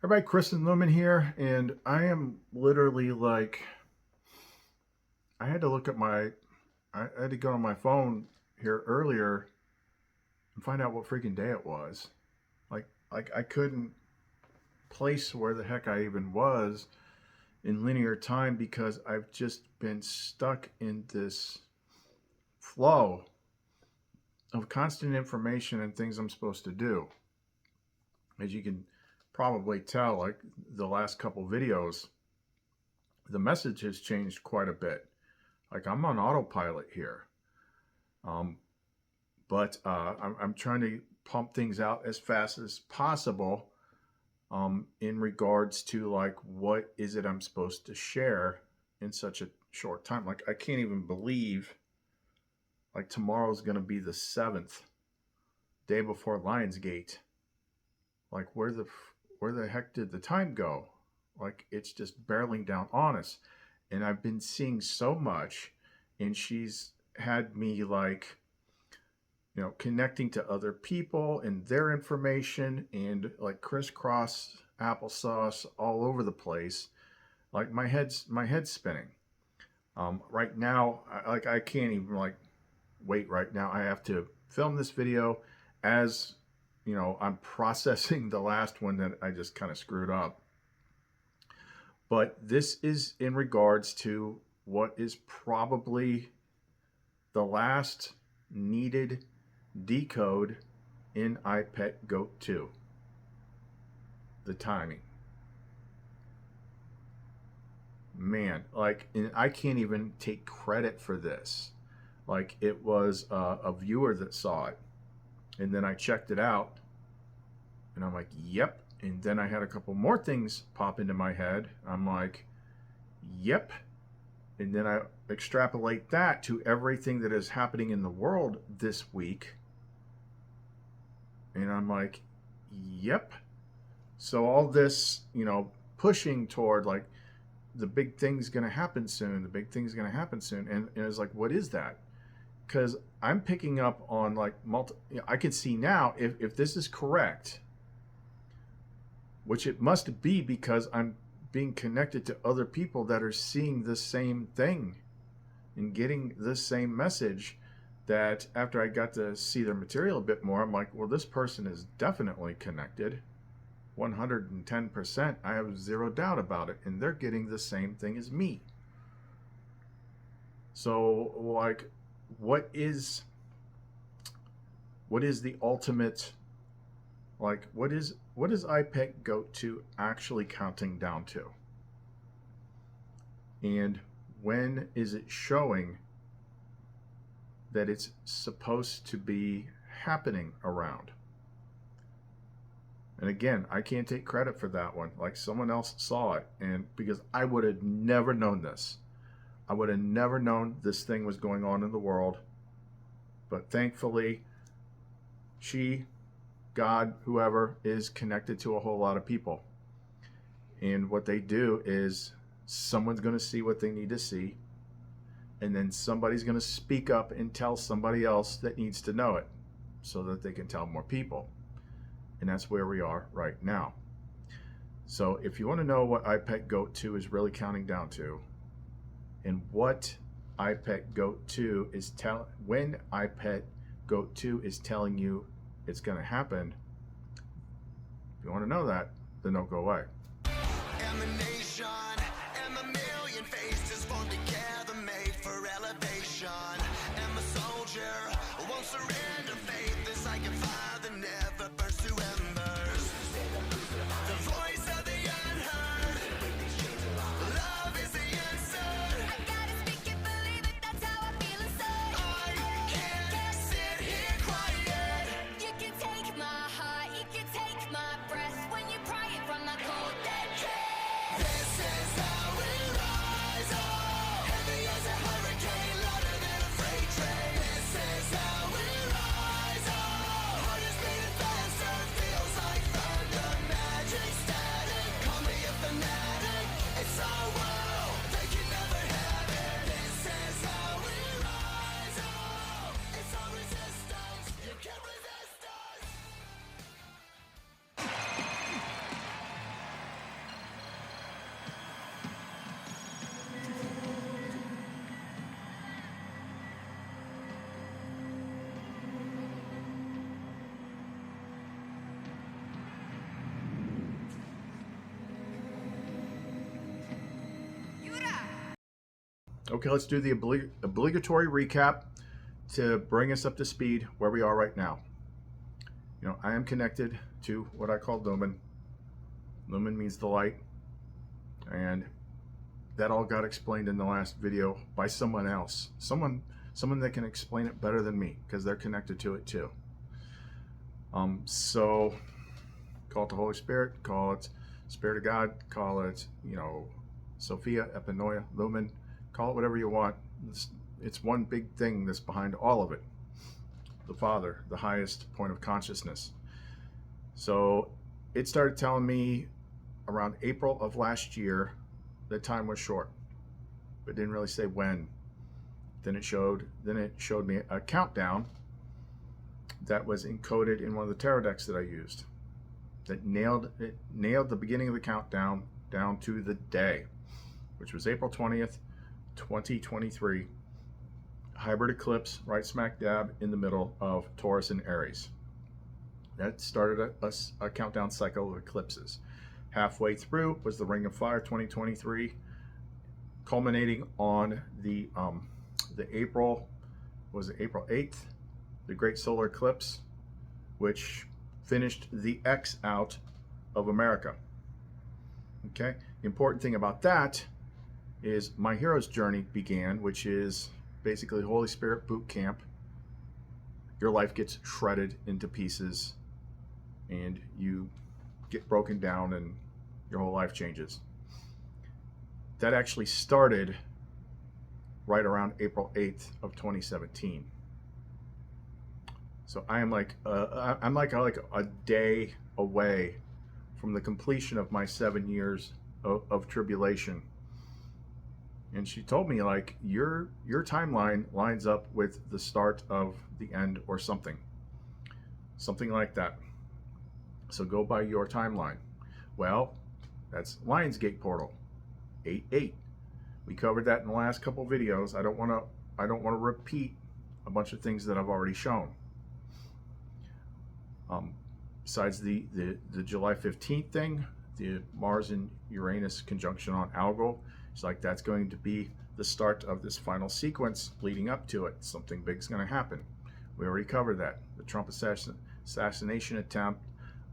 Everybody, Chris and Lumen here, and I am literally like, I had to look at I had to go on my phone here earlier and find out what freaking day it was. Like I couldn't place where the heck I even was in linear time because I've just been stuck in this flow of constant information and things I'm supposed to do. As you can probably tell, like the last couple videos, the message has changed quite a bit. Like I'm on autopilot here, um, but I'm trying to pump things out as fast as possible in regards to like what is it I'm supposed to share in such a short time. Like I can't even believe like tomorrow's going to be the 7th, day before Lionsgate. Like where the heck did the time go? Like it's just barreling down on us. And I've been seeing so much, and she's had me like, connecting to other people and their information and like crisscross applesauce all over the place. Like my head's spinning. Right now, I can't even like wait right now. I have to film this video as I'm processing the last one that I just kind of screwed up. But this is in regards to what is probably the last needed decode in iPet Goat 2. The timing. Man, like, and I can't even take credit for this. Like, it was a viewer that saw it. And then I checked it out. And I'm like, yep. And then I had a couple more things pop into my head. I'm like, yep. And then I extrapolate that to everything that is happening in the world this week. And I'm like, yep. So all this, pushing toward like the big thing's going to happen soon. The big thing's going to happen soon. And it's like, what is that? Because I'm picking up on like I can see now if this is correct, which it must be because I'm being connected to other people that are seeing the same thing and getting the same message, that after I got to see their material a bit more, I'm like, well, this person is definitely connected. 110%. I have zero doubt about it. And they're getting the same thing as me. So like, what is the ultimate, like, what is iPet Goat 2 actually counting down to? And when is it showing that it's supposed to be happening around? And again, I can't take credit for that one. Like someone else saw it, and because I would have never known this. I would have never known this thing was going on in the world. But thankfully, she, God, whoever, is connected to a whole lot of people. And what they do is someone's going to see what they need to see. And then somebody's going to speak up and tell somebody else that needs to know it so that they can tell more people. And that's where we are right now. So if you want to know what iPet Goat 2 is really counting down to, and what iPet Goat 2 is when iPet Goat 2 is telling you it's going to happen, if you want to know that, then don't go away. Emanation, and a million faces formed together, made for elevation. And my soldier won't surrender faith. This I can fire that never burns to embers. The voice of the unheard. Love is the answer. I gotta speak it, believe it, that's how I feel inside. I can't sit here quiet. You can take my heart, you can take my breath. When you pry it from the cold dead chest. This is how we rise up. Okay, let's do the obligatory recap to bring us up to speed where we are right now. I am connected to what I call lumen. Lumen means the light, and that all got explained in the last video by someone else. Someone that can explain it better than me, because they're connected to it too. So call it the Holy Spirit, call it Spirit of God, call it, Sophia, Epinoia, Lumen, call it whatever you want. It's one big thing that's behind all of it. The Father, the highest point of consciousness. So it started telling me around April of last year that time was short, but didn't really say when. Then it showed me a countdown that was encoded in one of the tarot decks that I used. That nailed the beginning of the countdown down to the day, which was April 20th, 2023. Hybrid eclipse right smack dab in the middle of Taurus and Aries. That started a countdown cycle of eclipses. Halfway through was the Ring of Fire 2023, culminating on the April 8th, the Great Solar Eclipse, which finished the X out of America. Okay, the important thing about that is my hero's journey began, which is basically Holy Spirit boot camp. Your life gets shredded into pieces and you get broken down and your whole life changes. That actually started right around April 8th of 2017. So I'm like a day away from the completion of my 7 years of tribulation. And she told me, like, your timeline lines up with the start of the end or something like that. So go by your timeline. Well, that's Lionsgate portal 8-8. We covered that in the last couple videos. I don't want to repeat a bunch of things that I've already shown. Besides the July 15th thing, the Mars and Uranus conjunction on Algol, it's like that's going to be the start of this final sequence leading up to it. Something big's going to happen. We already covered that. The Trump assassination attempt,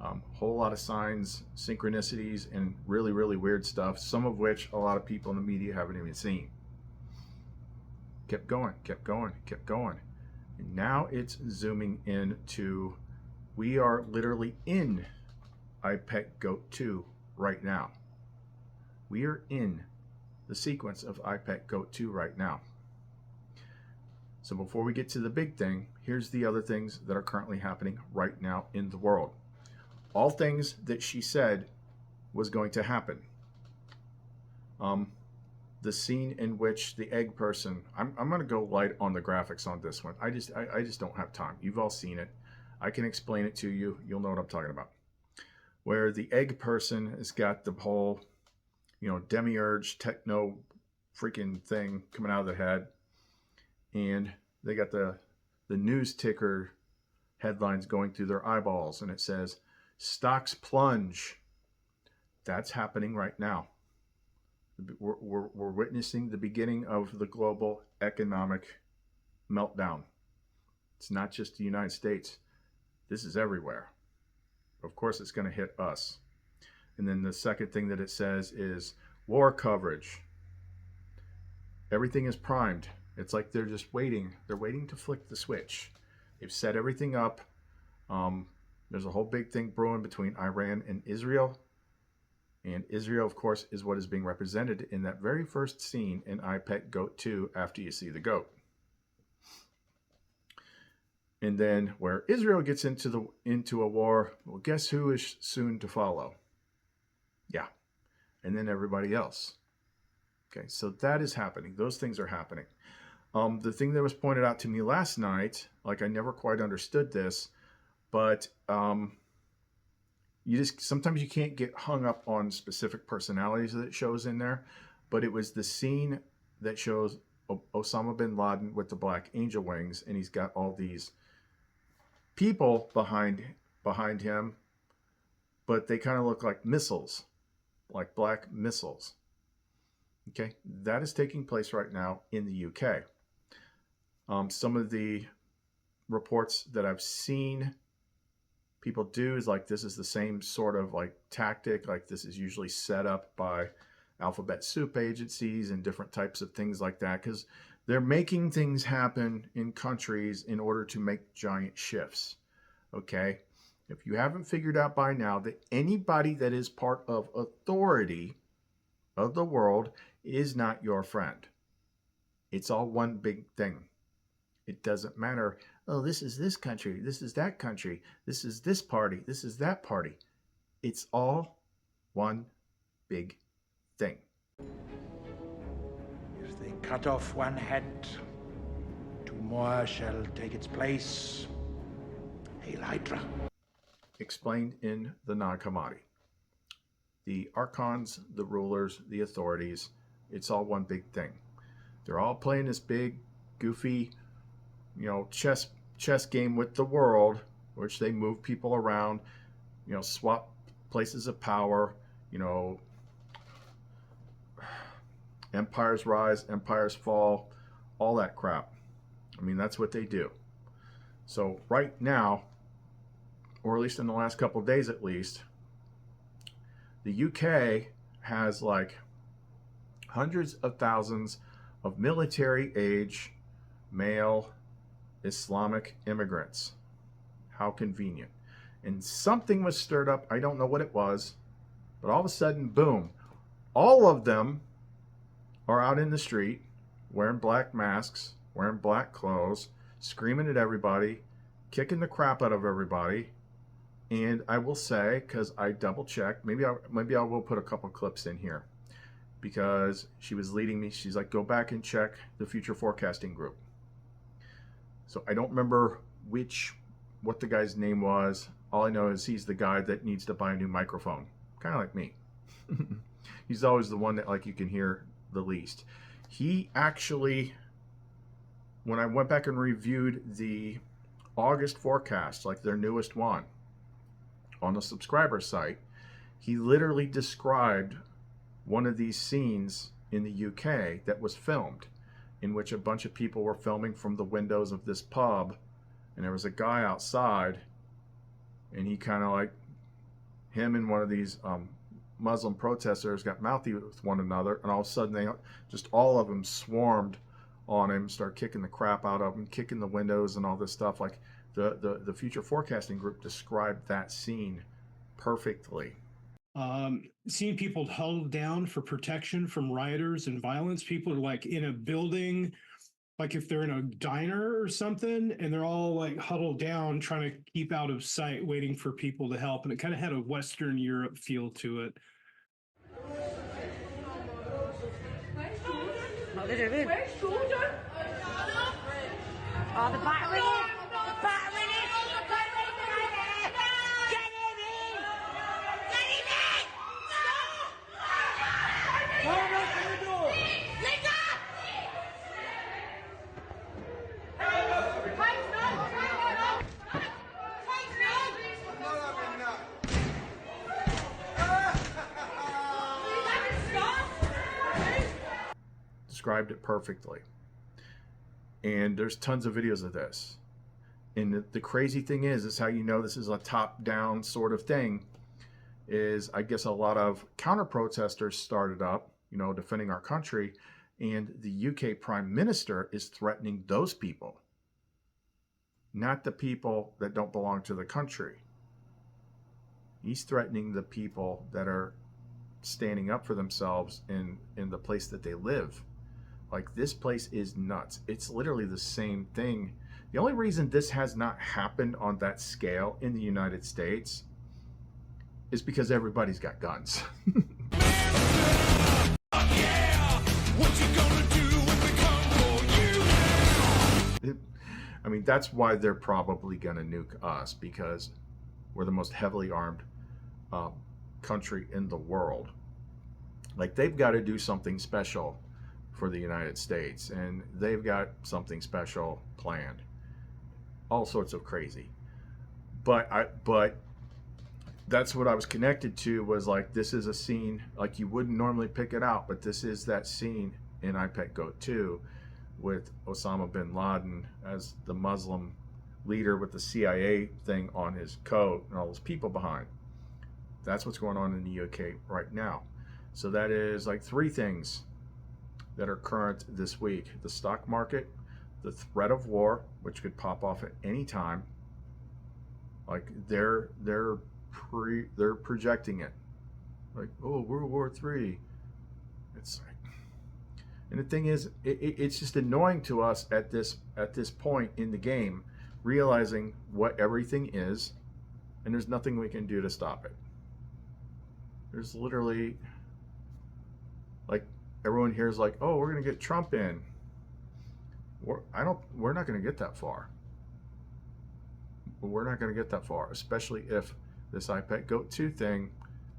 whole lot of signs, synchronicities, and really, really weird stuff, some of which a lot of people in the media haven't even seen. Kept going. And now it's zooming in to, we are literally in IPEC GOAT 2 right now. We are in the sequence of IPEC GOAT 2 right now. So before we get to the big thing, here's the other things that are currently happening right now in the world. All things that she said was going to happen. The scene in which the egg person, I'm going to go light on the graphics on this one. I just don't have time. You've all seen it. I can explain it to you. You'll know what I'm talking about. Where the egg person has got the whole, demiurge techno freaking thing coming out of their head, and they got the news ticker headlines going through their eyeballs, and it says stocks plunge. That's happening right now. We're witnessing the beginning of the global economic meltdown. It's not just the United States. This is everywhere. Of course, it's going to hit us. And then the second thing that it says is war coverage. Everything is primed. It's like they're just waiting. They're waiting to flick the switch. They've set everything up. There's a whole big thing brewing between Iran and Israel. And Israel, of course, is what is being represented in that very first scene in IPEC GOAT 2 after you see the goat. And then where Israel gets into a war, well, guess who is soon to follow? Yeah. And then everybody else. Okay, so that is happening. Those things are happening. The thing that was pointed out to me last night, like I never quite understood this, but sometimes you can't get hung up on specific personalities that it shows in there, but it was the scene that shows Osama bin Laden with the black angel wings, and he's got all these people behind him, but they kind of look like missiles, like black missiles. Okay, that is taking place right now in the UK. Some of the reports that I've seen people do is like this is the same sort of like tactic, like this is usually set up by alphabet soup agencies and different types of things like that, because they're making things happen in countries in order to make giant shifts. Okay, if you haven't figured out by now that anybody that is part of authority of the world is not your friend, it's all one big thing. It doesn't matter, oh, this is this country, this is that country, this is this party, this is that party. It's all one big thing. If they cut off one head, two more shall take its place. Hail Hydra. Explained in the Nag Hammadi. The archons, the rulers, the authorities, it's all one big thing. They're all playing this big, goofy, chess game with the world, which they move people around, swap places of power, empires rise, empires fall, all that crap. I mean, that's what they do. So right now, or at least in the last couple of days at least, the UK has like hundreds of thousands of military age male Islamic immigrants. How convenient. And something was stirred up. I don't know what it was, but all of a sudden, boom, all of them are out in the street wearing black masks, wearing black clothes, screaming at everybody, kicking the crap out of everybody. And I will say, because I double checked, maybe I will put a couple clips in here, because she was leading me. She's like, go back and check the future forecasting group. So I don't remember what the guy's name was. All I know is he's the guy that needs to buy a new microphone, kind of like me. He's always the one that like you can hear the least. He actually, when I went back and reviewed the August forecast, like their newest one, on the subscriber site, he literally described one of these scenes in the UK that was filmed, in which a bunch of people were filming from the windows of this pub, and there was a guy outside, and he kind of like, him and one of these Muslim protesters got mouthy with one another, and all of a sudden they just, all of them swarmed on him, started kicking the crap out of him, kicking the windows and all this stuff. Like the future forecasting group described that scene perfectly. Seeing people held down for protection from rioters and violence. People are like in a building, like if they're in a diner or something, and they're all like huddled down trying to keep out of sight, waiting for people to help. And it kind of had a Western Europe feel to it. What are they doing? Oh, the battering it! Battering it! Get him in! Get him in! No! What are you doing? Let go! Described it perfectly. And there's tons of videos of this. And the crazy thing is how you know this is a top-down sort of thing, is I guess a lot of counter-protesters started up, defending our country, and the UK Prime Minister is threatening those people, not the people that don't belong to the country. He's threatening the people that are standing up for themselves in the place that they live. Like, this place is nuts. It's literally the same thing. The only reason this has not happened on that scale in the United States is because everybody's got guns. I mean, that's why they're probably going to nuke us, because we're the most heavily armed country in the world. Like, they've got to do something special for the United States, and they've got something special planned. All sorts of crazy. But that's what I was connected to, was like, this is a scene, like you wouldn't normally pick it out, but this is that scene in I Pet Goat 2 with Osama bin Laden as the Muslim leader with the CIA thing on his coat and all those people behind. That's what's going on in the UK right now. So that is like three things that are current this week: the stock market, the threat of war, which could pop off at any time. Like they're projecting it, like, oh, World War III. It's like, and the thing is, it's just annoying to us at this point in the game, realizing what everything is, and there's nothing we can do to stop it. There's literally, like, everyone here is like, oh, we're gonna get Trump in. We're not gonna get that far. We're not gonna get that far, especially if this I Pet Goat 2 thing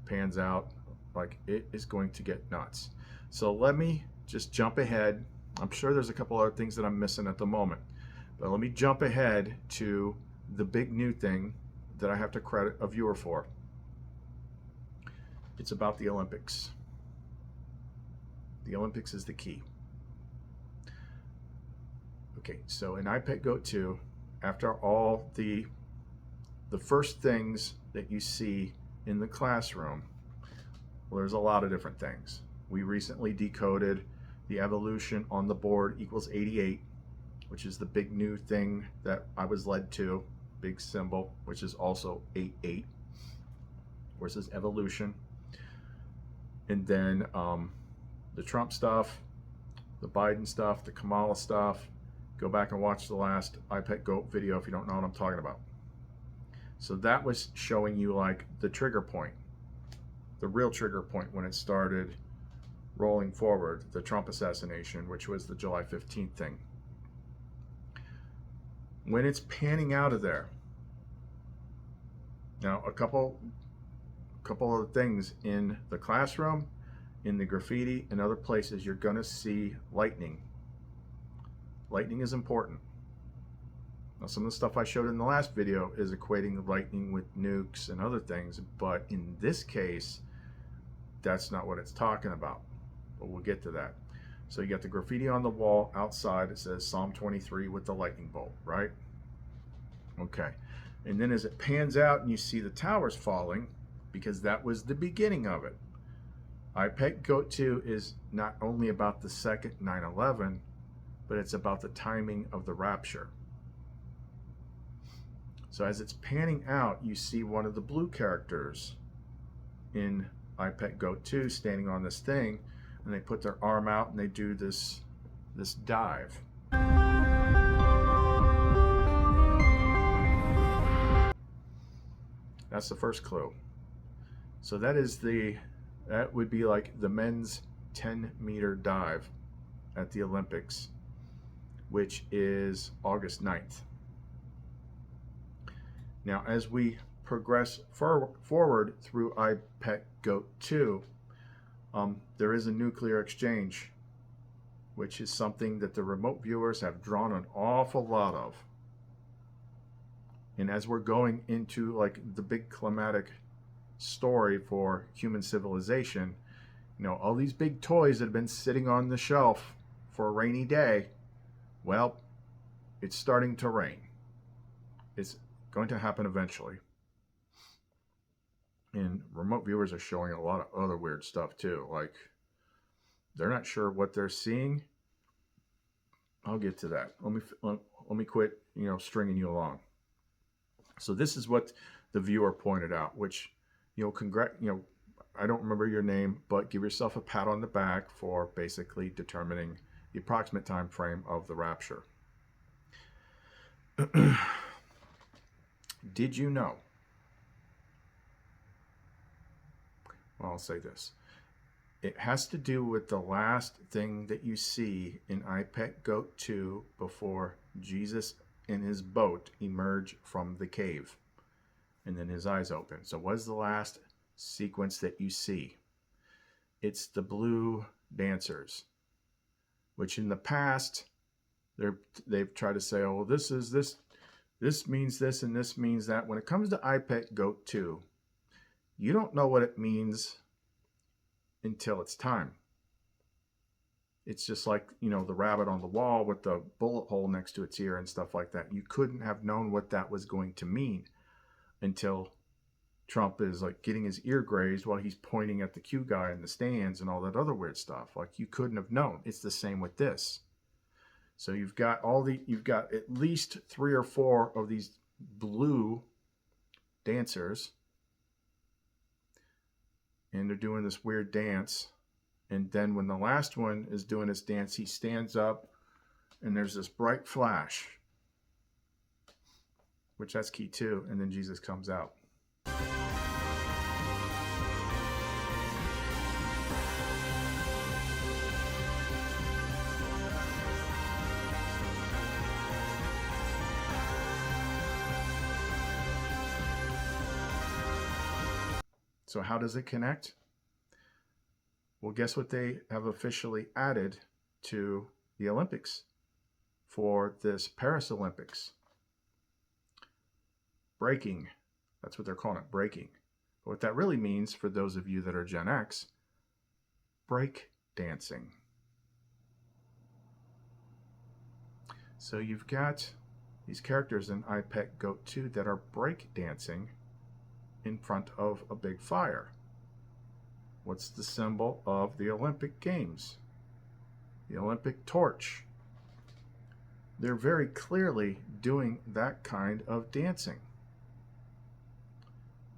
pans out. Like, it is going to get nuts. So let me just jump ahead. I'm sure there's a couple other things that I'm missing at the moment, but let me jump ahead to the big new thing that I have to credit a viewer for. It's about the Olympics. The Olympics is the key. Okay, so in I Pet Goat 2, after all the first things that you see in the classroom, well, there's a lot of different things. We recently decoded the evolution on the board equals 88, which is the big new thing that I was led to, big symbol, which is also 88, versus evolution. And then the Trump stuff, the Biden stuff, the Kamala stuff. Go back and watch the last I Pet Goat video if you don't know what I'm talking about. So that was showing you like the trigger point, the real trigger point when it started rolling forward, the Trump assassination, which was the July 15th thing. When it's panning out of there, now a couple of things in the classroom, in the graffiti, and other places, you're going to see lightning. Lightning is important. Now, some of the stuff I showed in the last video is equating lightning with nukes and other things, but in this case, that's not what it's talking about. But we'll get to that. So you got the graffiti on the wall outside. It says Psalm 23 with the lightning bolt, right? Okay. And then as it pans out and you see the towers falling, because that was the beginning of it. I Pet Goat 2 is not only about the second 9/11, but it's about the timing of the rapture. So as it's panning out, you see one of the blue characters in I Pet Goat 2 standing on this thing, and they put their arm out and they do this dive. That's the first clue. So that would be like the men's 10-meter dive at the Olympics, which is August 9th. Now, as we progress forward through I Pet Goat 2, there is a nuclear exchange, which is something that the remote viewers have drawn an awful lot of. And as we're going into like the big climatic story for human civilization, you know, all these big toys that have been sitting on the shelf for a rainy day, well, it's starting to rain. It's going to happen eventually. And remote viewers are showing a lot of other weird stuff too. Like, they're not sure what they're seeing. I'll get to that. Let me quit, stringing you along. So this is what the viewer pointed out, which, I don't remember your name, but give yourself a pat on the back for basically determining the approximate time frame of the rapture. Did you know? Well, I'll say this. It has to do with the last thing that you see in I Pet Goat 2 before Jesus in his boat emerge from the cave and then his eyes open. So what is the last sequence that you see? It's the blue dancers, which in the past they've tried to say, oh, this means this and this means that. When it comes to I Pet Goat 2, You don't know what it means until it's time. It's just like, the rabbit on the wall with the bullet hole next to its ear and stuff like that. You couldn't have known what that was going to mean until Trump is like getting his ear grazed while he's pointing at the Q guy in the stands and all that other weird stuff. Like, you couldn't have known. It's the same with this. So you've got at least 3 or 4 of these blue dancers, and they're doing this weird dance. And then when the last one is doing his dance, he stands up and there's this bright flash, which that's key too. And then Jesus comes out. So how does it connect? Well, guess what they have officially added to the Olympics for this Paris Olympics? Breaking. That's what they're calling it, breaking. But what that really means, for those of you that are Gen X, break dancing. So you've got these characters in I Pet Goat 2 that are break dancing in front of a big fire. What's the symbol of the Olympic Games? The Olympic torch. They're very clearly doing that kind of dancing.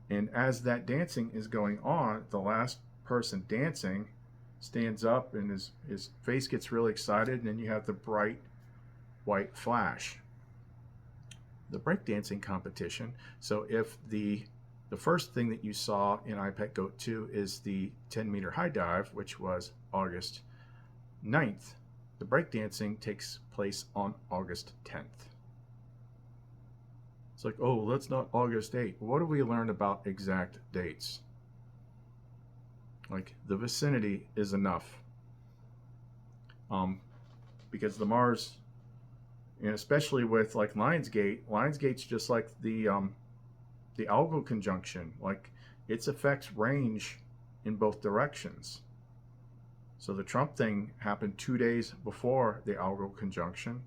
And as that dancing is going on, the last person dancing stands up and his face gets really excited, and then you have the bright white flash. The breakdancing competition. So if the first thing that you saw in I Pet Goat 2 is the 10-meter high dive, which was August 9th. The breakdancing takes place on August 10th. It's like, oh, that's not August 8th. What have we learned about exact dates? Like, the vicinity is enough. Because the Mars, and especially with like Lionsgate's just like the algal conjunction, like its effects range in both directions. So the Trump thing happened 2 days before the algal conjunction,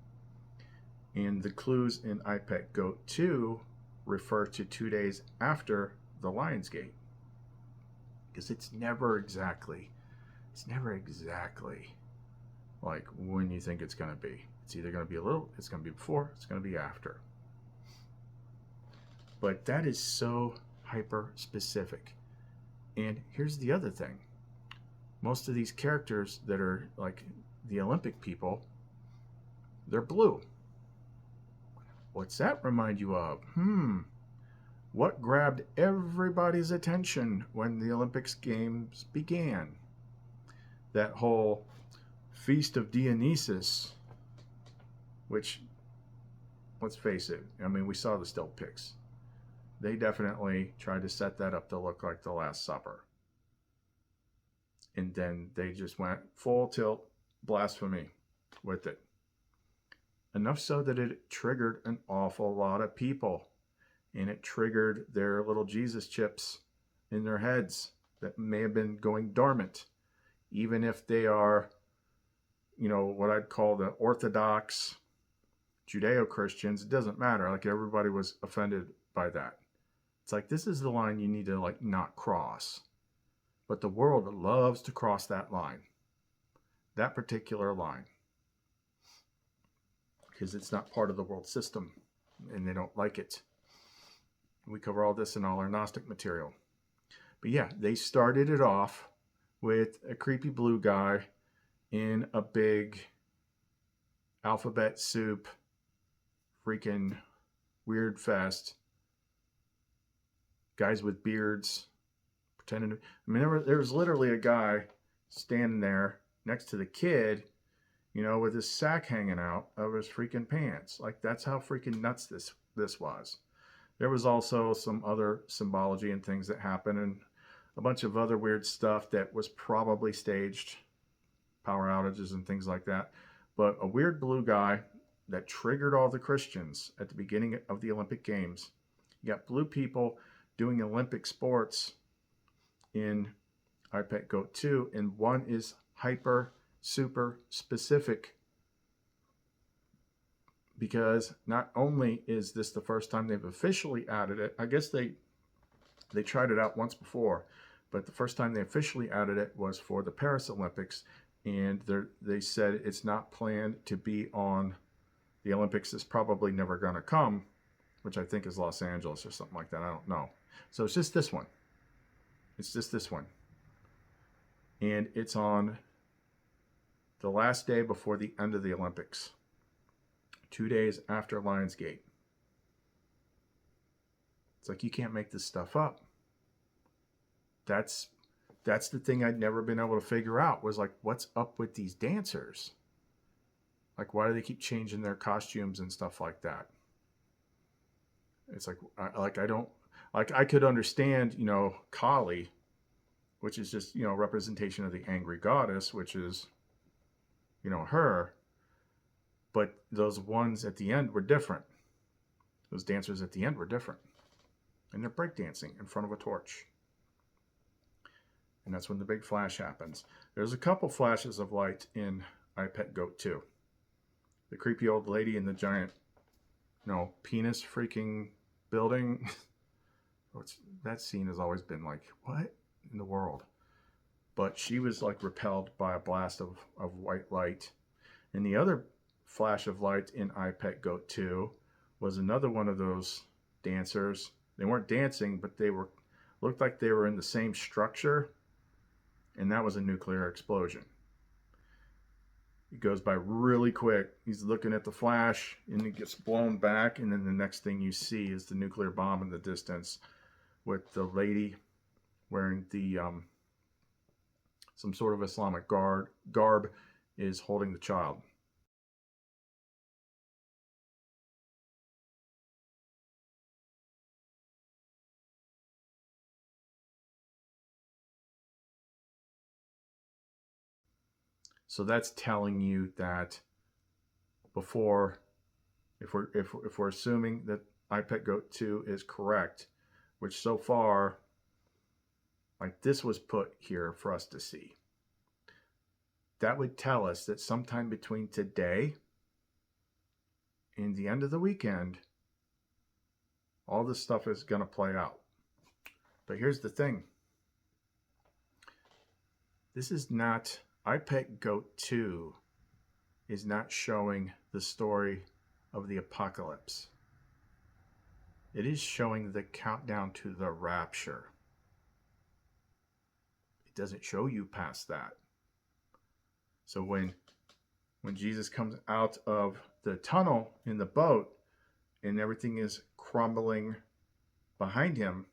and the clues in I Pet Goat 2 refer to 2 days after the Lionsgate, because it's never exactly like when you think it's going to be. It's either going to be it's going to be before, it's going to be after. But that is so hyper specific. And here's the other thing. Most of these characters that are like the Olympic people, they're blue. What's that remind you of? What grabbed everybody's attention when the Olympics Games began? That whole Feast of Dionysus, which, let's face it, I mean, we saw the still pics. They definitely tried to set that up to look like the Last Supper. And then they just went full tilt blasphemy with it. Enough so that it triggered an awful lot of people. And it triggered their little Jesus chips in their heads that may have been going dormant. Even if they are, what I'd call the Orthodox Judeo-Christians, it doesn't matter. Like, everybody was offended by that. It's like, this is the line you need to like not cross. But the world loves to cross that line. That particular line. Because it's not part of the world system. And they don't like it. We cover all this in all our Gnostic material. But yeah, they started it off with a creepy blue guy in a big alphabet soup freaking weird fest. Guys with beards pretending to... I mean, there was literally a guy standing there next to the kid, with his sack hanging out of his freaking pants. Like, that's how freaking nuts this was. There was also some other symbology and things that happened, and a bunch of other weird stuff that was probably staged, power outages and things like that. But a weird blue guy that triggered all the Christians at the beginning of the Olympic Games. You got blue people doing Olympic sports in iPet Goat 2, and one is hyper super specific, because not only is this the first time they've officially added it, I guess they tried it out once before, but the first time they officially added it was for the Paris Olympics, and they said it's not planned to be on the Olympics. Is probably never going to come, which I think is Los Angeles or something like that. I don't know. So it's just this one. It's just this one. And it's on the last day before the end of the Olympics, 2 days after Lionsgate. It's like, you can't make this stuff up. That's the thing I'd never been able to figure out, was like, what's up with these dancers? Like, why do they keep changing their costumes and stuff like that? It's like, I don't, like, I could understand, you know, Kali, which is just, you know, representation of the angry goddess, which is, you know, her. But those ones at the end were different. Those dancers at the end were different. And they're breakdancing in front of a torch. And that's when the big flash happens. There's a couple flashes of light in iPet Goat 2. The creepy old lady in the giant, you know, penis freaking building. That scene has always been like, what in the world? But she was like repelled by a blast of white light. And the other flash of light in iPet Goat 2 was another one of those dancers. They weren't dancing, but they looked like they were in the same structure. And that was a nuclear explosion. It goes by really quick. He's looking at the flash, and it gets blown back, and then the next thing you see is the nuclear bomb in the distance, with the lady wearing the some sort of Islamic garb is holding the child. So that's telling you that before, if we're assuming that iPet Goat 2 is correct, which so far, like, this was put here for us to see, that would tell us that sometime between today and the end of the weekend, all this stuff is going to play out. But here's the thing. This is not, iPet Goat 2 is not showing the story of the apocalypse. It is showing the countdown to the rapture. It doesn't show you past that. So when Jesus comes out of the tunnel in the boat and everything is crumbling behind him,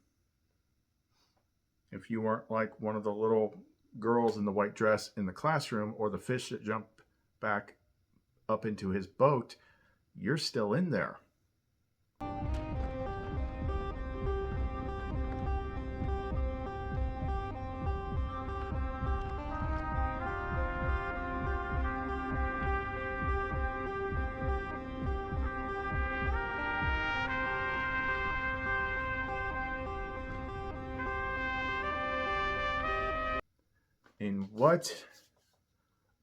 if you weren't like one of the little girls in the white dress in the classroom, or the fish that jump back up into his boat, you're still in there. And what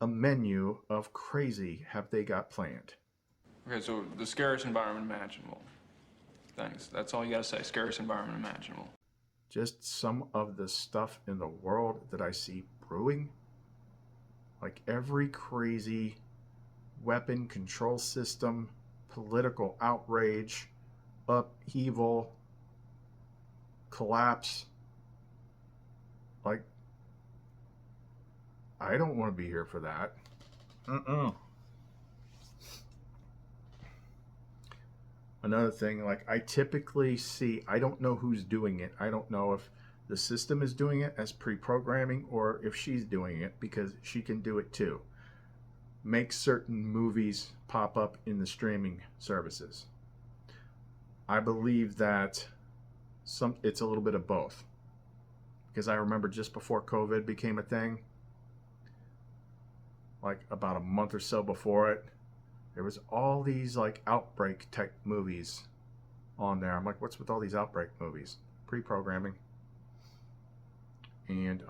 a menu of crazy have they got planned? Okay, so the scariest environment imaginable. Thanks. That's all you gotta say. Scariest environment imaginable. Just some of the stuff in the world that I see brewing. Like every crazy weapon control system, political outrage, upheaval, collapse. Like, I don't want to be here for that. Another thing, like, I typically see, I don't know who's doing it. I don't know if the system is doing it as pre-programming or if she's doing it, because she can do it too. Make certain movies pop up in the streaming services. I believe that it's a little bit of both. Because I remember just before COVID became a thing, like about a month or so before it, there was all these like outbreak type movies on there. I'm like, what's with all these outbreak movies? Pre-programming. and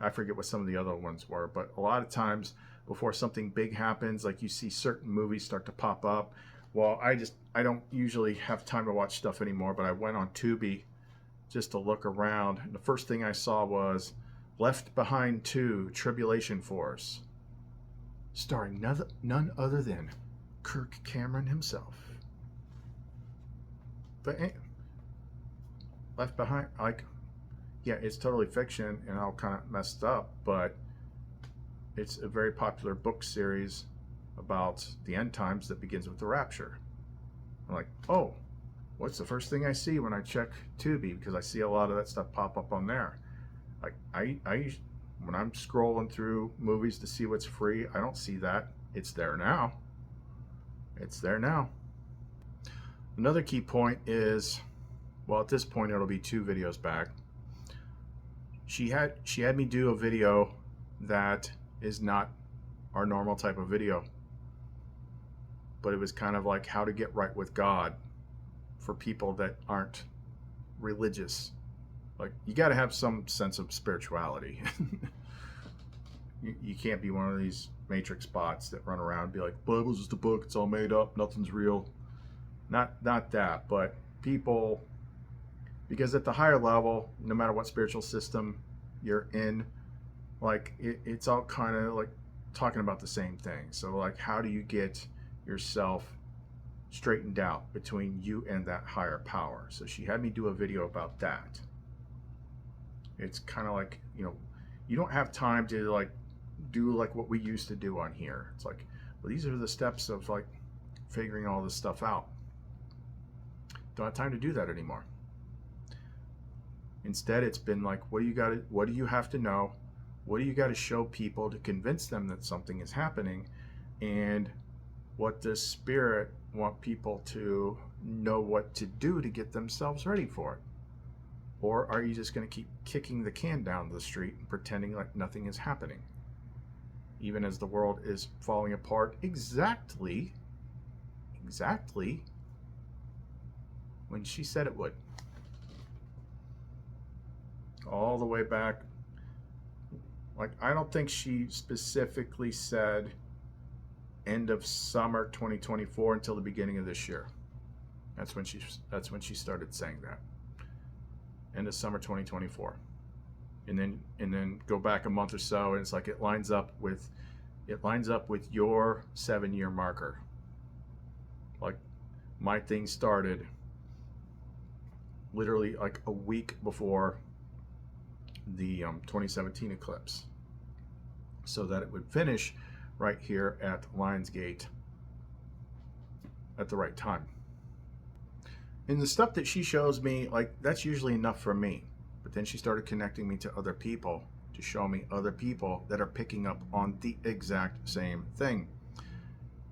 I forget what some of the other ones were, but a lot of times before something big happens, like you see certain movies start to pop up. Well, I don't usually have time to watch stuff anymore, but I went on Tubi just to look around, and the first thing I saw was Left Behind 2: Tribulation Force, starring none other than Kirk Cameron himself. But Left Behind, like, yeah, it's totally fiction and all kind of messed up, but it's a very popular book series about the end times that begins with the Rapture. I'm like, oh, what's the first thing I see when I check Tubi? Because I see a lot of that stuff pop up on there. Like I when I'm scrolling through movies to see what's free, I don't see that. It's there now. It's there now. Another key point is, well, at this point it'll be 2 videos back. She had me do a video that is not our normal type of video, but it was kind of like how to get right with God for people that aren't religious. Like, you got to have some sense of spirituality. You can't be one of these matrix bots that run around and be like, Bible's just a book, it's all made up, nothing's real. Not that, but people, because at the higher level, no matter what spiritual system you're in, like it's all kind of like talking about the same thing. So like, how do you get yourself straightened out between you and that higher power? So she had me do a video about that. It's kind of like, you know, you don't have time to like do like what we used to do on here. It's like, well, these are the steps of like figuring all this stuff out. Don't have time to do that anymore. Instead, it's been like, what do you have to know? What do you got to show people to convince them that something is happening? And what does Spirit want people to know what to do to get themselves ready for it? Or are you just going to keep kicking the can down the street and pretending like nothing is happening? Even as the world is falling apart exactly when she said it would. All the way back. Like, I don't think she specifically said end of summer 2024 until the beginning of this year. That's when she started saying that. End of summer 2024. And then go back a month or so, and it's like it lines up with your 7-year marker. Like, my thing started literally like a week before the 2017 eclipse, so that it would finish right here at Lionsgate at the right time. And the stuff that she shows me, like, that's usually enough for me. But then she started connecting me to other people to show me other people that are picking up on the exact same thing.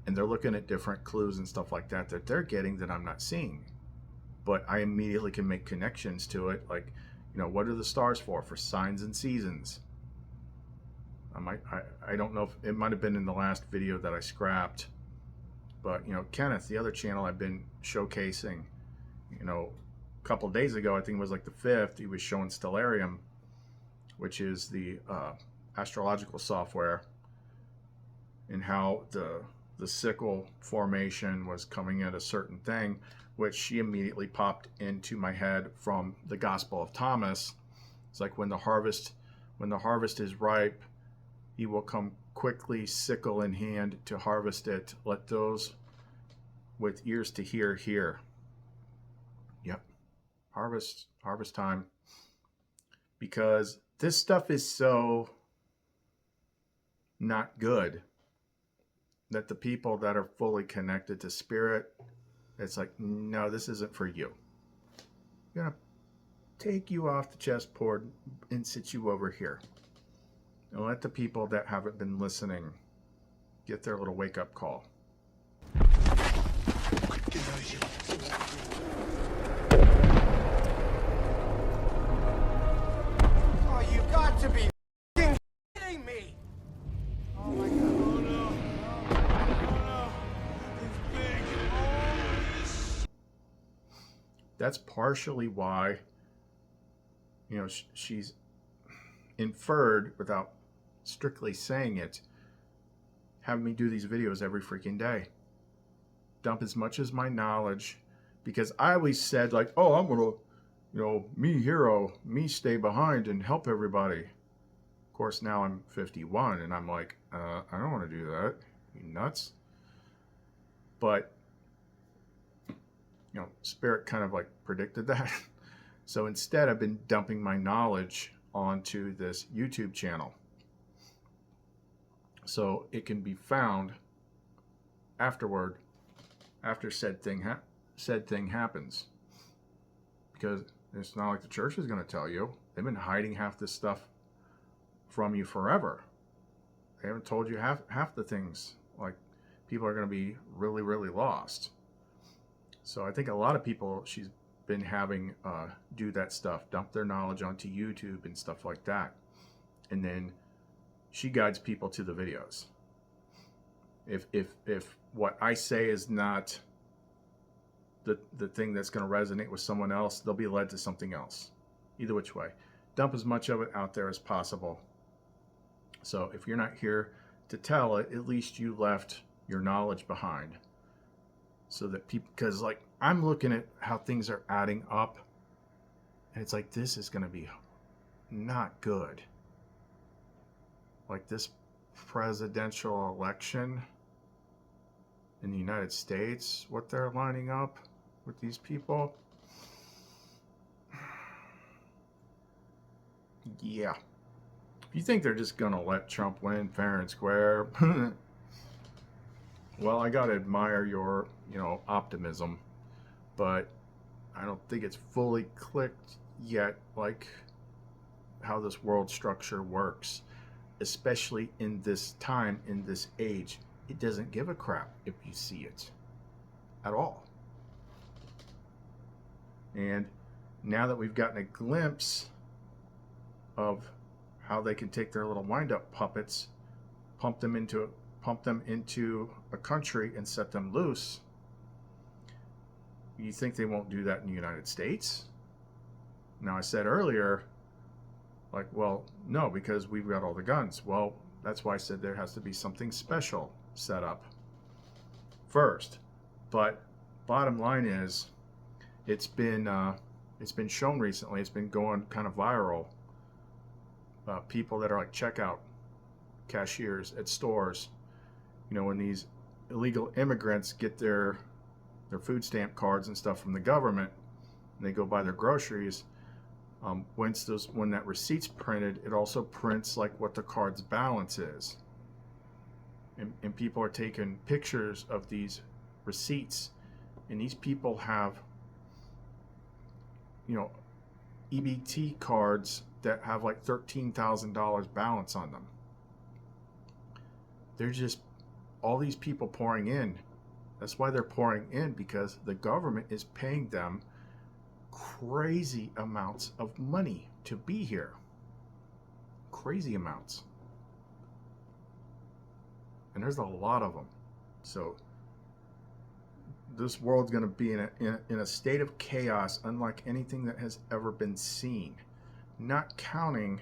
And they're looking at different clues and stuff like that that they're getting that I'm not seeing. But I immediately can make connections to it. Like, you know, what are the stars for? For signs and seasons. I don't know if it might have been in the last video that I scrapped. But, you know, Kenneth, the other channel I've been showcasing, you know, a couple of days ago, I think it was like the 5th, he was showing Stellarium, which is the astrological software, and how the sickle formation was coming at a certain thing, which she immediately popped into my head from the Gospel of Thomas. It's like, when the harvest is ripe, he will come quickly, sickle in hand to harvest it. Let those with ears to hear hear. Yep, harvest time. Because this stuff is so not good that the people that are fully connected to Spirit, it's like, no, this isn't for you. I'm gonna take you off the chessboard and sit you over here. And let the people that haven't been listening get their little wake-up call. Oh, you got to be kidding me! Oh my God. Oh no. Oh no. It's big. Oh, That's partially why, you know, she's inferred, without strictly saying it, having me do these videos every freaking day. Dump as much as my knowledge, because I always said, like, oh, I'm gonna, me hero, me stay behind and help everybody. Of course, now I'm 51 and I'm like, I don't want to do that. You nuts? But Spirit kind of like predicted that. So instead, I've been dumping my knowledge onto this YouTube channel, so it can be found afterward, after said thing happens. Because it's not like the church is going to tell you. They've been hiding half this stuff from you forever. They haven't told you half the things. Like, people are going to be really, really lost. So I think a lot of people she's been having do that stuff, dump their knowledge onto YouTube and stuff like that. And then she guides people to the videos. If what I say is not the thing that's going to resonate with someone else, they'll be led to something else. Either which way. Dump as much of it out there as possible. So if you're not here to tell it, at least you left your knowledge behind. So that people, because like I'm looking at how things are adding up, and it's like, this is going to be not good. Like this presidential election in the United States, what they're lining up with these people. Yeah. If you think they're just going to let Trump win fair and square, well, I got to admire your, optimism, but I don't think it's fully clicked yet, like how this world structure works, especially in this time, in this age. It doesn't give a crap if you see it at all. And now that we've gotten a glimpse of how they can take their little wind-up puppets, pump them into a country and set them loose, you think they won't do that in the United States? Now, I said earlier, like, well, no, because we've got all the guns. Well, that's why I said there has to be something special set up first. But bottom line is, it's been shown recently. It's been going kind of viral. People that are like checkout cashiers at stores, when these illegal immigrants get their food stamp cards and stuff from the government, and they go buy their groceries. When that receipt's printed, it also prints like what the card's balance is. And people are taking pictures of these receipts, and these people have, EBT cards that have like $13,000 balance on them. They're just, all these people pouring in. That's why they're pouring in, because the government is paying them crazy amounts of money to be here. Crazy amounts. And there's a lot of them. So this world's going to be in a state of chaos unlike anything that has ever been seen. Not counting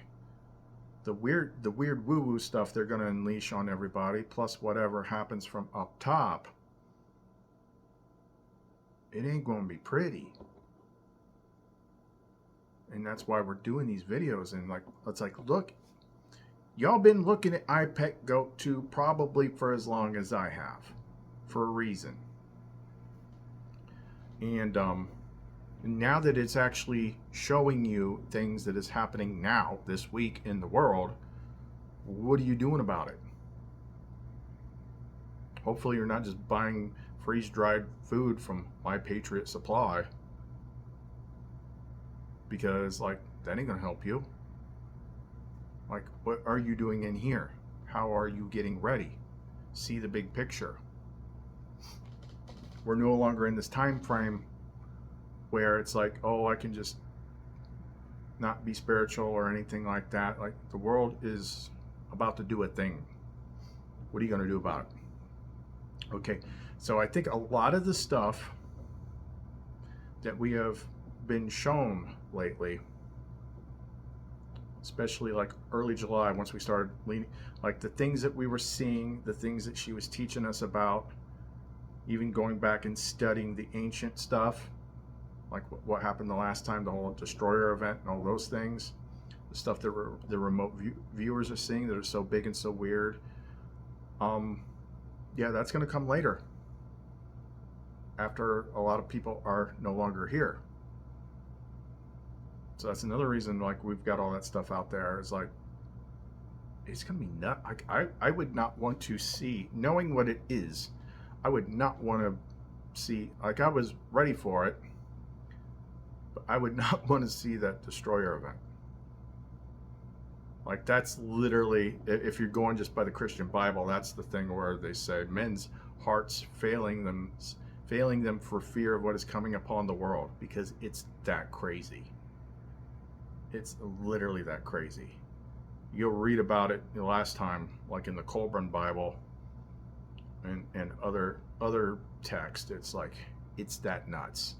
the weird woo-woo stuff they're going to unleash on everybody, plus whatever happens from up top. It ain't going to be pretty. And that's why we're doing these videos. And it's like, look, y'all been looking at IPEC Goat 2 probably for as long as I have, for a reason. And now that it's actually showing you things that is happening now, this week in the world, what are you doing about it? Hopefully you're not just buying freeze-dried food from My Patriot Supply, because that ain't gonna help you. What are you doing in here? How are you getting ready? See the big picture. We're no longer in this time frame where it's like, oh, I can just not be spiritual or anything like that. Like, the world is about to do a thing. What are you going to do about it? Okay, so I think a lot of the stuff that we have been shown lately, especially like early July, once we started leaning, like the things that we were seeing, the things that she was teaching us about, even going back and studying the ancient stuff, like what happened the last time, the whole destroyer event and all those things, the stuff that the remote viewers are seeing that are so big and so weird. Yeah, that's going to come later, after a lot of people are no longer here. So that's another reason, like, we've got all that stuff out there. Is like, it's gonna be nut. I would not want to see, knowing what it is, I would not want to see, like, I was ready for it, but I would not want to see that destroyer event. Like, that's literally, if you're going just by the Christian Bible, that's the thing where they say men's hearts failing them for fear of what is coming upon the world, because it's that crazy. It's literally that crazy. You'll read about it the last time, like in the Colburn Bible and other text. It's like, it's that nuts.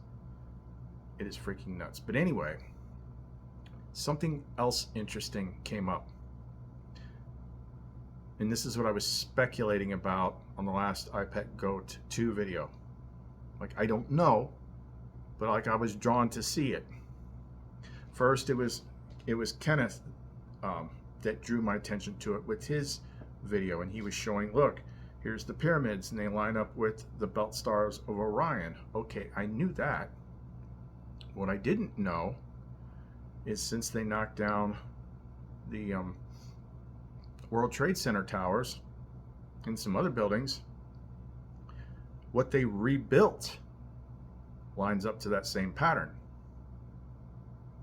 It is freaking nuts. But anyway, something else interesting came up. And this is what I was speculating about on the last iPet Goat 2 video. Like, I don't know, but like, I was drawn to see it. First, it was Kenneth that drew my attention to it with his video, and he was showing, look, here's the pyramids, and they line up with the belt stars of Orion. Okay, I knew that. What I didn't know is, since they knocked down the World Trade Center towers and some other buildings, what they rebuilt lines up to that same pattern.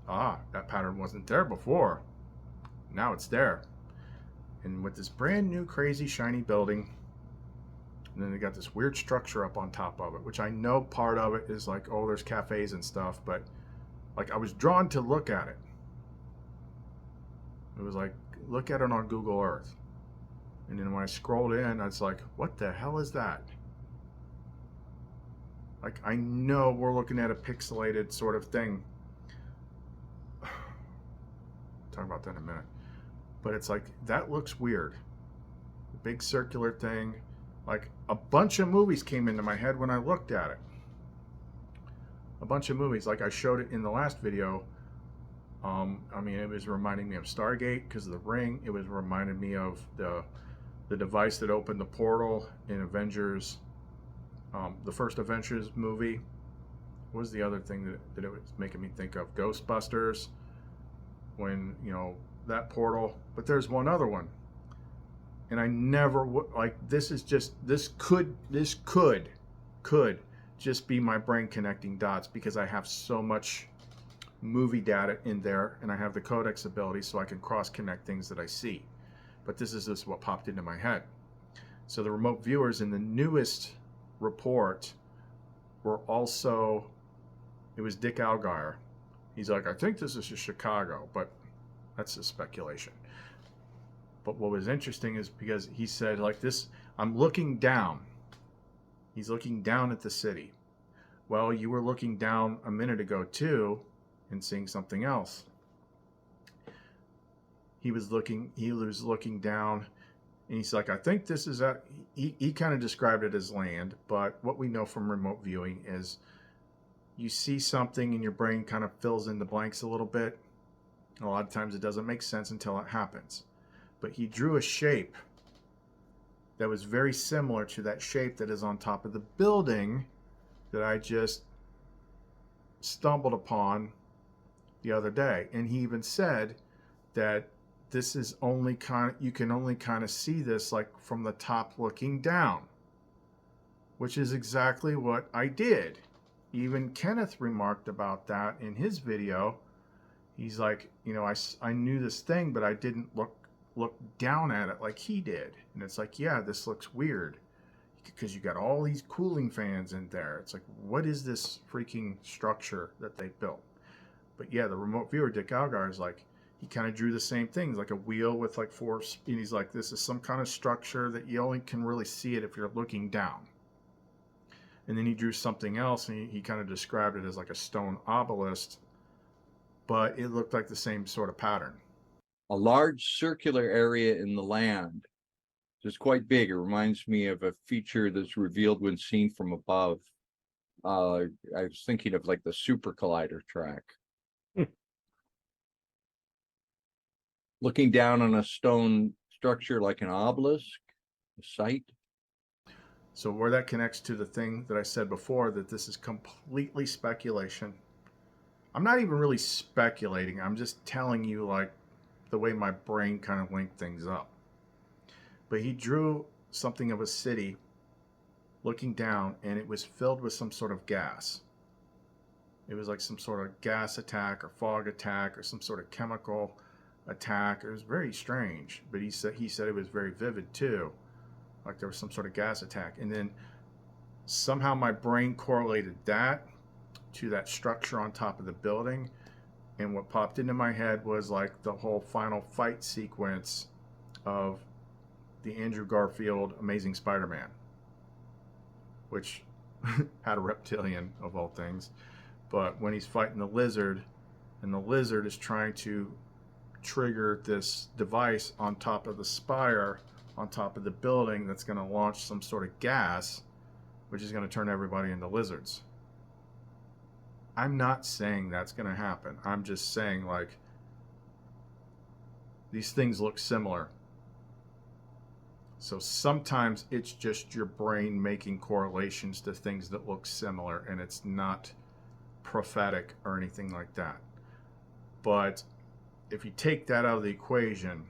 Ah, that pattern wasn't there before. Now it's there. And with this brand new crazy shiny building, and then they got this weird structure up on top of it, which I know part of it is like, oh, there's cafes and stuff, but like, I was drawn to look at it. It was like, look at it on Google Earth. And then when I scrolled in, I was like, what the hell is that? Like, I know we're looking at a pixelated sort of thing. Talk about that in a minute. But it's like, that looks weird. The big circular thing. Like, a bunch of movies came into my head when I looked at it. A bunch of movies. Like, I showed it in the last video. I mean, it was reminding me of Stargate because of the ring. It was reminding me of the device that opened the portal in Avengers. The first Avengers movie. What was the other thing that it was making me think of? Ghostbusters. When, you know, that portal. But there's one other one. And I never would, like, this could just be my brain connecting dots, because I have so much movie data in there, and I have the codex ability, so I can cross connect things that I see. But this is just what popped into my head. So the remote viewers in the newest report were also, it was Dick Algar. He's like, I think this is Chicago, but that's a speculation. But what was interesting is, because he said, like, this, I'm looking down. He's looking down at the city. Well, you were looking down a minute ago too, and seeing something else. He was looking down, and he's like, I think this is he kind of described it as land, but what we know from remote viewing is, you see something and your brain kind of fills in the blanks a little bit. A lot of times it doesn't make sense until it happens. But he drew a shape that was very similar to that shape that is on top of the building that I just stumbled upon the other day. And he even said that this is only you can only kind of see this like from the top looking down, which is exactly what I did. Even Kenneth remarked about that in his video. He's like, you know, I knew this thing, but I didn't look down at it like he did. And it's like, yeah, this looks weird, because you got all these cooling fans in there. It's like, what is this freaking structure that they built? But yeah, the remote viewer, Dick Algar, is like, he kind of drew the same things, like a wheel with like four, and he's like, this is some kind of structure that you only can really see it if you're looking down. And then he drew something else, and he kind of described it as like a stone obelisk, but it looked like the same sort of pattern. a large circular area in the land. It's quite big. It reminds me of a feature that's revealed when seen from above. I was thinking of like the Super Collider track. Looking down on a stone structure like an obelisk, a site. So where that connects to the thing that I said before, that this is completely speculation. I'm not even really speculating. I'm just telling you like the way my brain kind of linked things up. But he drew something of a city looking down, and it was filled with some sort of gas. It was like some sort of gas attack or fog attack or some sort of chemical attack. It was very strange, but he said it was very vivid too, like there was some sort of gas attack. And then somehow my brain correlated that to that structure on top of the building, and what popped into my head was like the whole final fight sequence of the Andrew Garfield Amazing Spider-Man, which had a reptilian of all things. But when he's fighting the lizard, and the lizard is trying to trigger this device on top of the spire, on top of the building, that's going to launch some sort of gas, which is going to turn everybody into lizards. I'm not saying that's going to happen. I'm just saying, like, these things look similar. So sometimes it's just your brain making correlations to things that look similar, and it's not prophetic or anything like that. But if you take that out of the equation,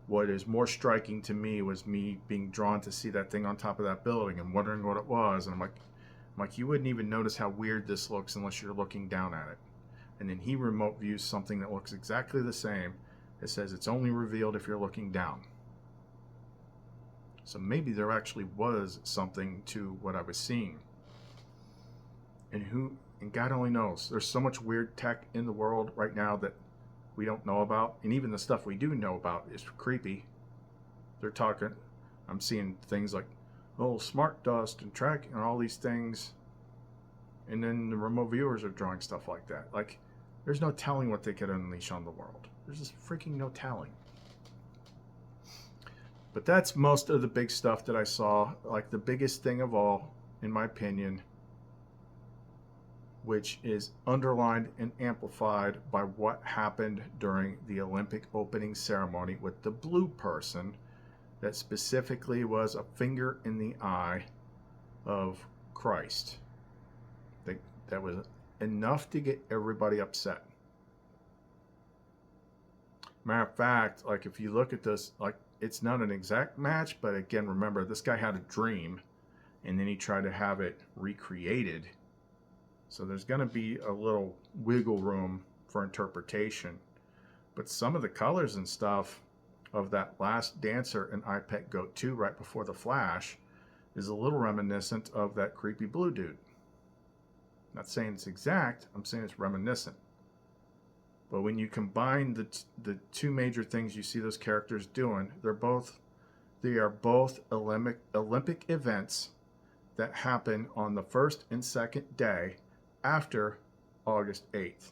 what is more striking to me was me being drawn to see that thing on top of that building and wondering what it was. And I'm like, you wouldn't even notice how weird this looks unless you're looking down at it. And then he remote views something that looks exactly the same. It says it's only revealed if you're looking down. So maybe there actually was something to what I was seeing. And God only knows. There's so much weird tech in the world right now that we don't know about. And even the stuff we do know about is creepy. They're talking, I'm seeing things like, oh, smart dust and tracking and all these things. And then the remote viewers are drawing stuff like that. Like, there's no telling what they could unleash on the world. There's just freaking no telling. But that's most of the big stuff that I saw. Like, the biggest thing of all, in my opinion, which is underlined and amplified by what happened during the Olympic opening ceremony with the blue person, that specifically was a finger in the eye of Christ. That was enough to get everybody upset. Matter of fact, like, if you look at this, like, it's not an exact match, but again, remember, this guy had a dream and then he tried to have it recreated. So there's going to be a little wiggle room for interpretation. But some of the colors and stuff of that last dancer in I Pet Goat 2 right before the flash is a little reminiscent of that creepy blue dude. Not saying it's exact, I'm saying it's reminiscent. But when you combine the two major things you see those characters doing, they are both Olympic events that happen on the first and second day after August 8th.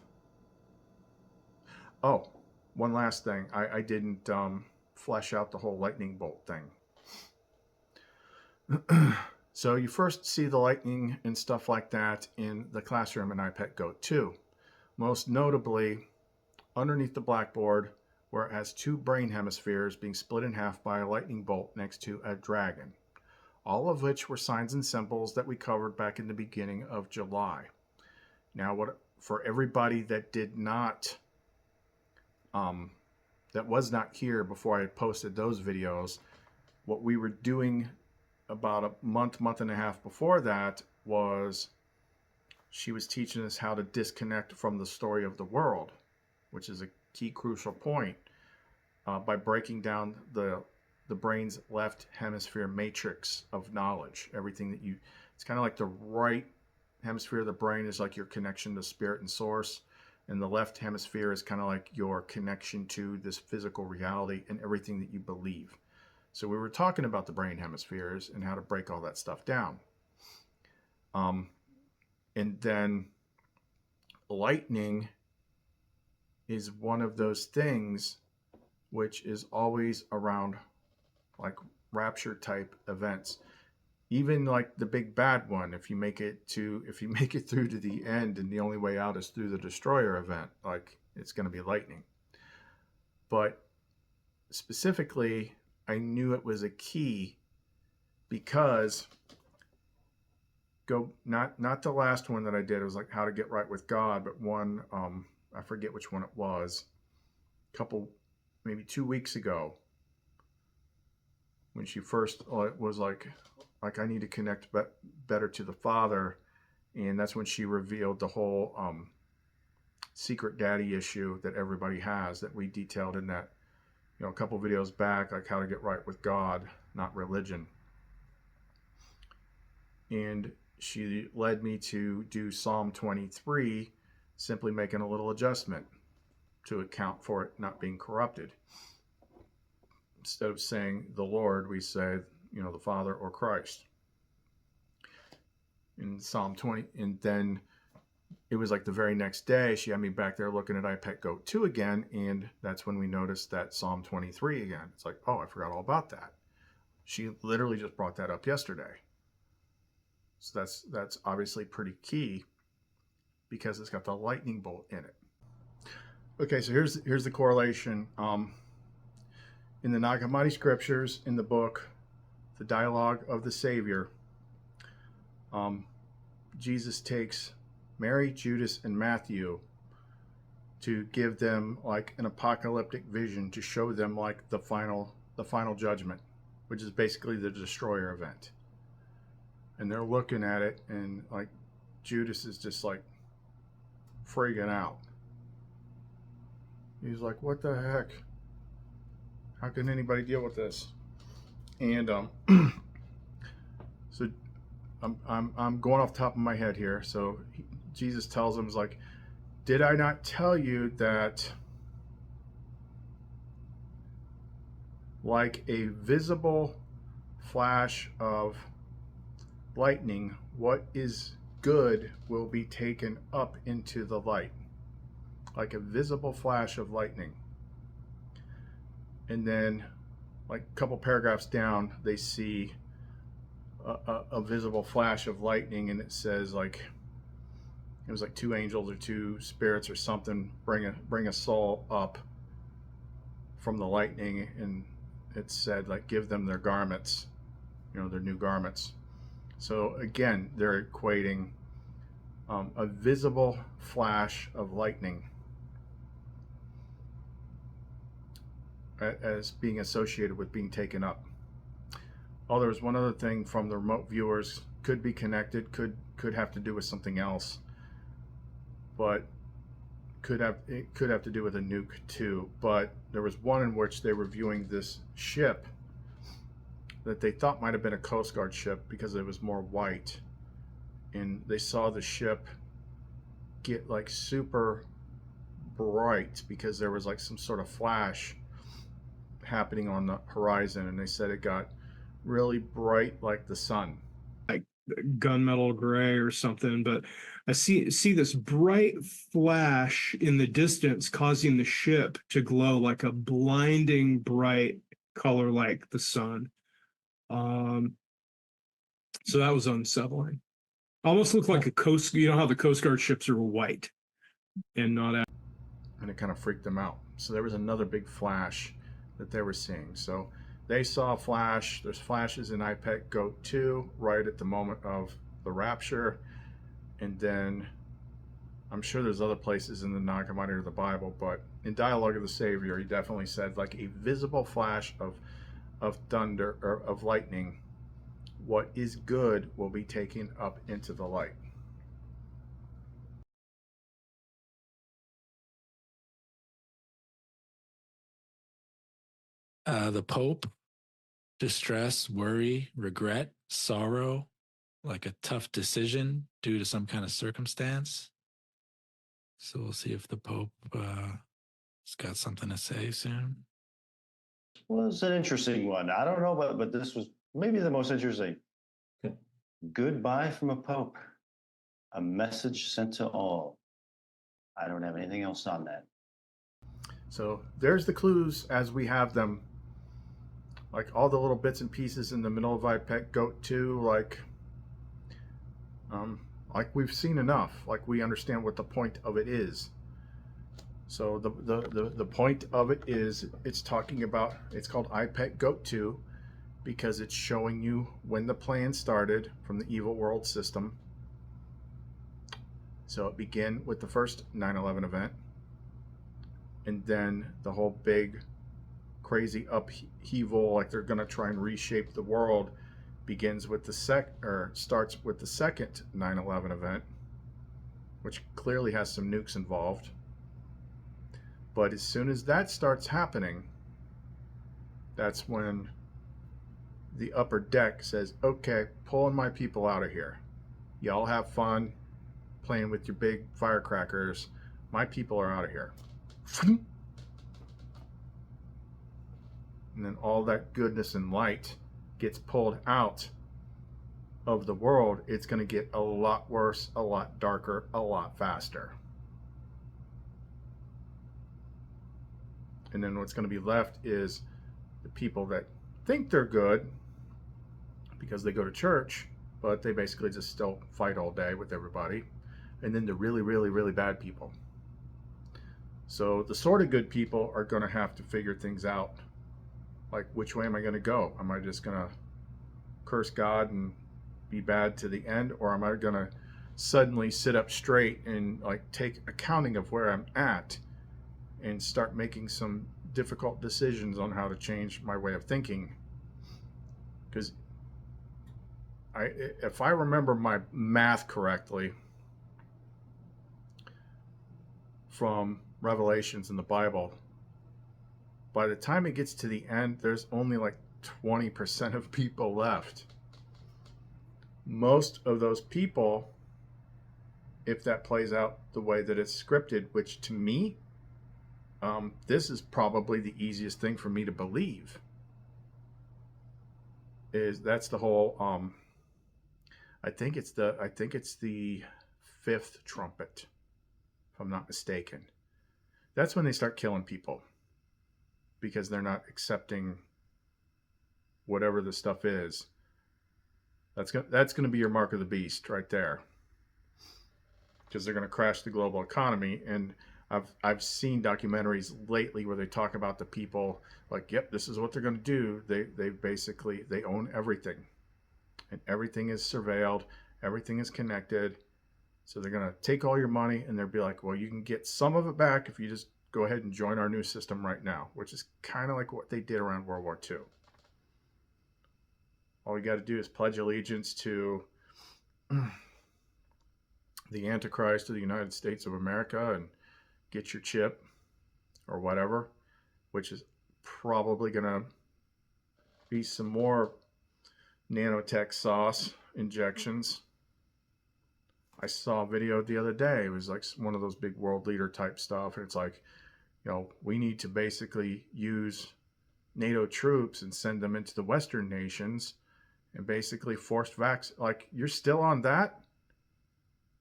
Oh, one last thing. I didn't flesh out the whole lightning bolt thing. So you first see the lightning and stuff like that in the classroom in I Pet Goat 2. Most notably, underneath the blackboard, where it has two brain hemispheres being split in half by a lightning bolt next to a dragon. All of which were signs and symbols that we covered back in the beginning of July. Now, for everybody that did not, that was not here before I had posted those videos, what we were doing about a month and a half before that was she was teaching us how to disconnect from the story of the world, which is a key crucial point, by breaking down the brain's left hemisphere matrix of knowledge. Everything that it's kind of like the right hemisphere of the brain is like your connection to spirit and source, and the left hemisphere is kind of like your connection to this physical reality and everything that you believe. So we were talking about the brain hemispheres and how to break all that stuff down. And then lightning is one of those things which is always around like rapture type events. Even like the big bad one, if you make it through to the end and the only way out is through the destroyer event, like it's going to be lightning. But specifically, I knew it was a key because not the last one that I did. It was like how to get right with God, but one, I forget which one it was, a couple, maybe 2 weeks ago, when she first was like I need to connect better to the Father, and that's when she revealed the whole secret daddy issue that everybody has, that we detailed in that, a couple videos back, like how to get right with God, not religion. And she led me to do Psalm 23, simply making a little adjustment to account for it not being corrupted. Instead of saying the Lord, we say, the Father or Christ. In Psalm 20, and then it was like the very next day, she had me back there looking at iPet Go 2 again, and that's when we noticed that Psalm 23 again. It's like, oh, I forgot all about that. She literally just brought that up yesterday. So that's obviously pretty key because it's got the lightning bolt in it. Okay, so here's the correlation. In the Nag Hammadi scriptures, in the book, The Dialogue of the Savior, Jesus takes Mary, Judas, and Matthew to give them like an apocalyptic vision to show them like the final judgment, which is basically the destroyer event. And they're looking at it, and like Judas is just like freaking out. He's like, what the heck? How can anybody deal with this? And so I'm going off the top of my head here. So Jesus tells him, like, did I not tell you that like a visible flash of lightning, what is good will be taken up into the light? Like a visible flash of lightning. And then like a couple paragraphs down, they see a visible flash of lightning, and it says like, it was like two angels or two spirits or something bring a soul up from the lightning, and it said like, give them their garments, their new garments. So again, they're equating a visible flash of lightning as being associated with being taken up. Oh, there was one other thing from the remote viewers, could be connected, could have to do with something else, but it could have to do with a nuke too. But there was one in which they were viewing this ship that they thought might have been a Coast Guard ship because it was more white, and they saw the ship get like super bright because there was like some sort of flash happening on the horizon, and they said it got really bright like the sun, like gunmetal gray or something. But I see this bright flash in the distance causing the ship to glow like a blinding bright color like the sun. So that was unsettling. Almost looked like a coast, how the Coast Guard ships are white and not. And it kind of freaked them out. So there was another big flash that they were seeing. So they saw a flash. There's flashes in iPet Go 2 right at the moment of the rapture. And then I'm sure there's other places in the Nag Hammadi or the Bible, but in Dialogue of the Savior, he definitely said like a visible flash of thunder or of lightning. What is good will be taken up into the light. The Pope, distress, worry, regret, sorrow, like a tough decision due to some kind of circumstance. So we'll see if the Pope has got something to say soon. Well, it's an interesting one. I don't know, but this was maybe the most interesting. Goodbye from a Pope. A message sent to all. I don't have anything else on that. So there's the clues as we have them. Like all the little bits and pieces in the middle of iPet Goat 2, like we've seen enough. Like we understand what the point of it is. So the point of it is it's talking about, it's called iPet Goat 2 because it's showing you when the plan started from the evil world system. So it began with the first 9/11 event, and then the whole big crazy upheaval, like they're going to try and reshape the world, begins with the starts with the second 9/11 event, which clearly has some nukes involved. But as soon as that starts happening, that's when the upper deck says, okay, pulling my people out of here. Y'all have fun playing with your big firecrackers. My people are out of here. And then all that goodness and light gets pulled out of the world. It's going to get a lot worse, a lot darker, a lot faster. And then what's going to be left is the people that think they're good because they go to church, but they basically just still fight all day with everybody. And then the really, really, really bad people. So the sort of good people are going to have to figure things out. Like, which way am I going to go? Am I just going to curse God and be bad to the end? Or am I going to suddenly sit up straight and like take accounting of where I'm at and start making some difficult decisions on how to change my way of thinking? Because if I remember my math correctly from Revelations in the Bible, by the time it gets to the end, there's only like 20% of people left. Most of those people, if that plays out the way that it's scripted, which to me, this is probably the easiest thing for me to believe, is that's the whole I think it's the fifth trumpet, if I'm not mistaken. That's when they start killing people because they're not accepting whatever the stuff is. That's going to be your mark of the beast right there, because they're going to crash the global economy. And I've seen documentaries lately where they talk about the people like, yep, this is what they're going to do. They basically, they own everything, and everything is surveilled, everything is connected. So they're going to take all your money and they'll be like, well, you can get some of it back if you just go ahead and join our new system right now, which is kind of like what they did around World War II. All you got to do is pledge allegiance to the Antichrist of the United States of America and get your chip or whatever, which is probably going to be some more nanotech sauce injections. I saw a video the other day. It was like one of those big world leader type stuff. And it's like, you know, we need to basically use NATO troops and send them into the Western nations and basically forced vaccine. Like, you're still on that?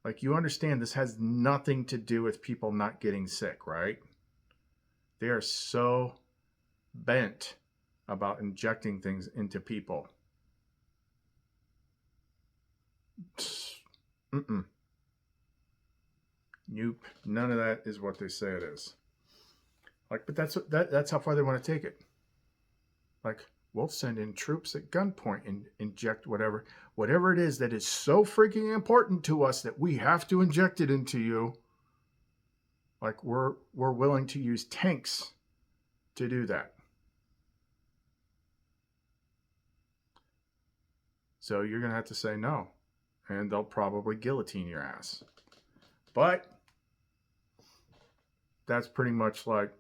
Like, you understand this has nothing to do with people not getting sick, right? They are so bent about injecting things into people. Nope. None of that is what they say it is. Like, but that's how far they want to take it. Like, we'll send in troops at gunpoint and inject whatever it is that is so freaking important to us that we have to inject it into you. Like, we're willing to use tanks to do that. So you're going to have to say no, and they'll probably guillotine your ass. But that's pretty much like,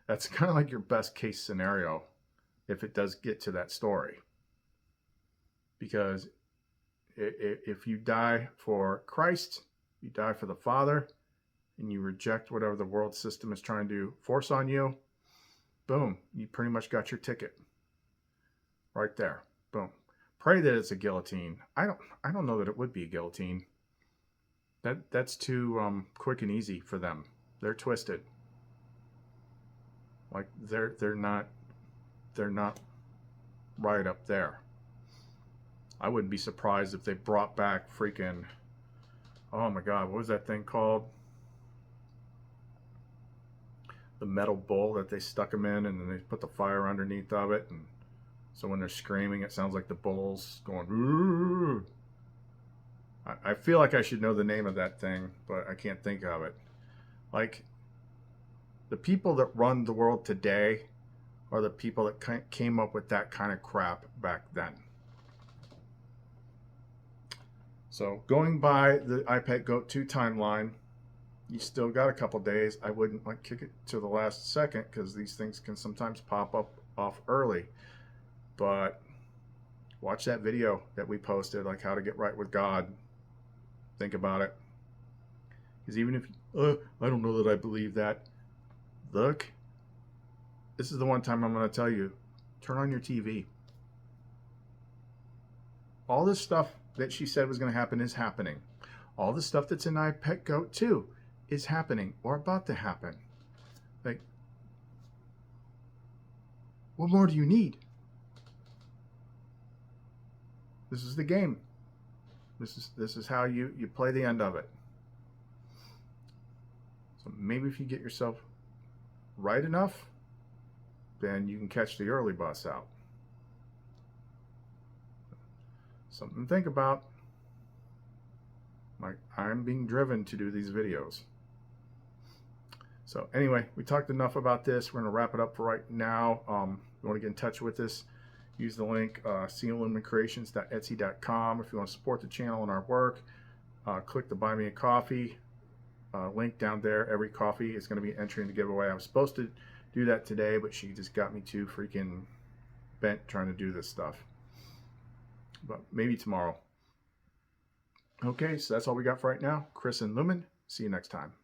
that's kind of like your best case scenario if it does get to that story. Because if you die for Christ, you die for the Father, and you reject whatever the world system is trying to force on you, boom, you pretty much got your ticket. Right there. Boom. Pray that it's a guillotine. I don't know that it would be a guillotine. That's too quick and easy for them. They're twisted. Like they're not right up there. I wouldn't be surprised if they brought back freaking, oh my God, what was that thing called? The metal bowl that they stuck them in, and then they put the fire underneath of it, and so when they're screaming, it sounds like the bull's going. Ooh. I feel like I should know the name of that thing, but I can't think of it. Like, the people that run the world today are the people that came up with that kind of crap back then. So going by the iPad Goat 2 timeline, you still got a couple days. I wouldn't like kick it to the last second because these things can sometimes pop up off early. But watch that video that we posted, like how to get right with God. Think about it. Because even if I don't know that I believe that. Look, this is the one time I'm going to tell you, turn on your TV. All this stuff that she said was going to happen is happening. All the stuff that's in iPet Goat 2 is happening or about to happen. Like, what more do you need? This is the game. This is how you play the end of it. So maybe if you get yourself right enough, then you can catch the early bus out. Something to think about. Like, I'm being driven to do these videos. So anyway, we talked enough about this. We're going to wrap it up for right now. If you want to get in touch with us, use the link cluminations.etsy.com. If you want to support the channel and our work, click the Buy Me a Coffee link down there. Every coffee is going to be entering the giveaway. I was supposed to do that today, but she just got me too freaking bent trying to do this stuff. But maybe tomorrow. Okay, so that's all we got for right now. Chris and Lumen. See you next time.